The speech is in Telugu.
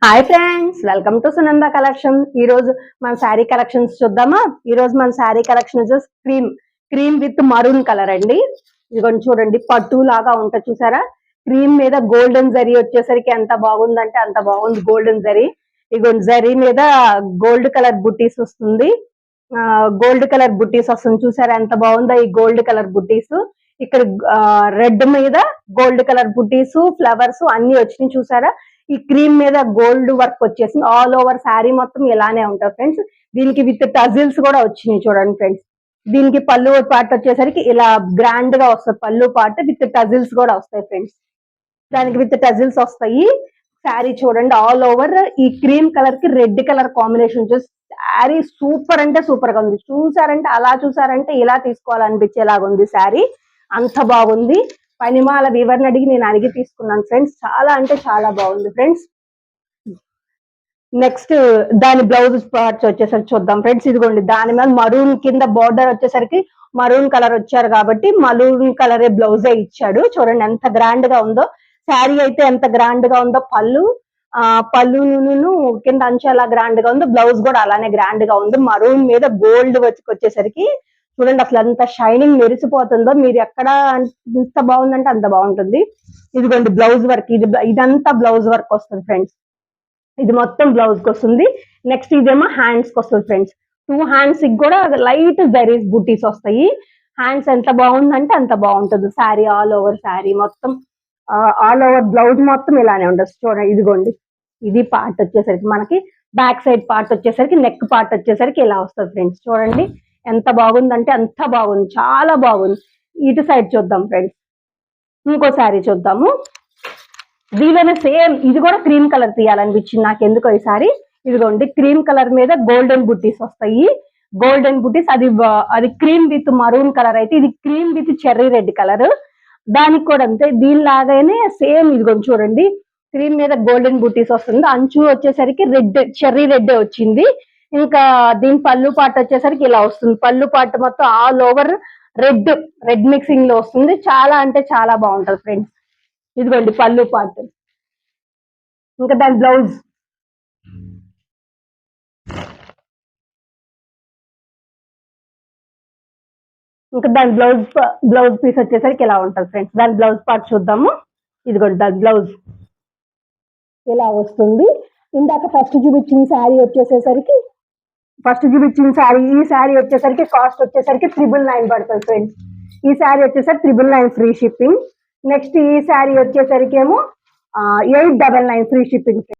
Hi friends, welcome to Sunanda collection. ఈ రోజు మన శారీ కలెక్షన్స్ చూద్దామా. ఈ రోజు మన శారీ కలెక్షన్ వచ్చేసి క్రీమ్ విత్ మరూన్ కలర్ అండి. ఇదిగోండి చూడండి, పట్టు లాగా ఉంటుంది చూసారా. క్రీమ్ మీద గోల్డెన్ జరీ వచ్చేసరికి ఎంత బాగుందంటే అంత బాగుంది. గోల్డెన్ జరీ, ఇదిగోండి జరీ మీద గోల్డ్ కలర్ బుట్టీస్ వస్తుంది. గోల్డ్ కలర్ బుట్టీస్ వస్తుంది చూసారా, ఎంత బాగుందో ఈ గోల్డ్ కలర్ బుట్టీస్. ఇక్కడ రెడ్ మీద గోల్డ్ కలర్ బుట్టీస్, ఫ్లవర్స్ అన్ని వచ్చినాయి చూసారా. ఈ క్రీమ్ మీద గోల్డ్ వర్క్ వచ్చేసింది. ఆల్ ఓవర్ శారీ మొత్తం ఇలానే ఉంటుంది ఫ్రెండ్స్. దీనికి విత్ టజిల్స్ కూడా వచ్చినాయి చూడండి ఫ్రెండ్స్. దీనికి పళ్ళు పార్ట్ వచ్చేసరికి ఇలా గ్రాండ్ గా వస్తుంది. పళ్ళు పార్ట్ విత్ టజిల్స్ కూడా వస్తాయి ఫ్రెండ్స్. దానికి విత్ టజిల్స్ వస్తాయి. శారీ చూడండి, ఆల్ ఓవర్ ఈ క్రీమ్ కలర్ కి రెడ్ కలర్ కాంబినేషన్ చూసి శారీ సూపర్ అంటే సూపర్ గా ఉంది. చూసారంటే అలా చూసారంటే ఇలా తీసుకోవాలనిపించేలాగా ఉంది శారీ. అంత బాగుంది. పనిమాల వివరణ నేను అడిగి తీసుకున్నాను ఫ్రెండ్స్. చాలా అంటే చాలా బాగుంది ఫ్రెండ్స్. నెక్స్ట్ దాని బ్లౌజ్ పార్ట్స్ వచ్చేసరికి చూద్దాం ఫ్రెండ్స్. ఇదిగోండి, దాని మీద మరూన్ కింద బార్డర్ వచ్చేసరికి మరూన్ కలర్ వచ్చారు కాబట్టి మరూన్ కలరే బ్లౌజే ఇచ్చాడు. చూడండి ఎంత గ్రాండ్ గా ఉందో. శారీ అయితే ఎంత గ్రాండ్ గా ఉందో. పళ్ళును కింద అంచు అలా గ్రాండ్ గా ఉందో, బ్లౌజ్ కూడా అలానే గ్రాండ్ గా ఉంది. మరూన్ మీద గోల్డ్ వచ్చేసరికి చూడండి అసలు ఎంత షైనింగ్ మెరిసిపోతుందో. మీరు ఎక్కడ ఎంత బాగుందంటే అంత బాగుంటుంది. ఇదిగోండి బ్లౌజ్ వర్క్, ఇదంతా బ్లౌజ్ వర్క్ వస్తుంది ఫ్రెండ్స్. ఇది మొత్తం బ్లౌజ్ కి వస్తుంది. నెక్స్ట్ ఇదేమో హ్యాండ్స్ కి వస్తుంది ఫ్రెండ్స్. 2 హ్యాండ్స్ కి కూడా లైట్ జరీస్ బుటీస్ వస్తాయి. హ్యాండ్స్ ఎంత బాగుందంటే అంత బాగుంటుంది. శారీ ఆల్ ఓవర్ శారీ మొత్తం ఆల్ ఓవర్ బ్లౌజ్ మొత్తం ఇలానే ఉండదు చూడండి. ఇదిగోండి, ఇది పార్ట్ వచ్చేసరికి మనకి బ్యాక్ సైడ్ పార్ట్ వచ్చేసరికి నెక్ పార్ట్ వచ్చేసరికి ఇలా వస్తుంది ఫ్రెండ్స్. చూడండి ఎంత బాగుందంటే అంత బాగుంది, చాలా బాగుంది. ఇటు సైడ్ చూద్దాం ఫ్రెండ్స్. ఇంకో శారీ చూద్దాము. దీనిలోనే సేమ్ ఇది కూడా క్రీమ్ కలర్ తీయాలనిపించింది నాకు ఎందుకో ఈసారి. ఇదిగోండి, క్రీమ్ కలర్ మీద గోల్డెన్ బుట్టీస్ వస్తాయి. గోల్డెన్ బుట్టీస్, అది క్రీమ్ విత్ మరూన్ కలర్ అయితే ఇది cream with cherry red colour. దానికి కూడా అంతే, దీనిలాగానే సేమ్. ఇదిగోండి చూడండి, క్రీమ్ మీద గోల్డెన్ బుట్టీస్ వస్తుంది. అంచు వచ్చేసరికి రెడ్, చెర్రీ రెడ్ వచ్చింది. ఇంకా దీని పళ్ళు పాట వచ్చేసరికి ఇలా వస్తుంది. పళ్ళు పాట మొత్తం ఆల్ ఓవర్ రెడ్ మిక్సింగ్ లో వస్తుంది. చాలా అంటే చాలా బాగుంటది ఫ్రెండ్స్. ఇదిగోండి పళ్ళు పాట. ఇంకా దాని బ్లౌజ్, బ్లౌజ్ పీస్ వచ్చేసరికి ఇలా ఉంటుంది ఫ్రెండ్స్. దాని బ్లౌజ్ పార్ట్ చూద్దాము. ఇదిగోండి దాని బ్లౌజ్ ఇలా వస్తుంది. ఇందాక ఫస్ట్ చూపించిన శారీ వచ్చేసేసరికి ఈ శారీ వచ్చేసరికి కాస్ట్ వచ్చేసరికి 999 పడుతుంది ఫ్రెండ్స్. ఈ శారీ వచ్చేసరికి 999 ఫ్రీ షిప్పింగ్. నెక్స్ట్ ఈ శారీ వచ్చేసరికి ఏమో 899 ఫ్రీ షిప్పింగ్.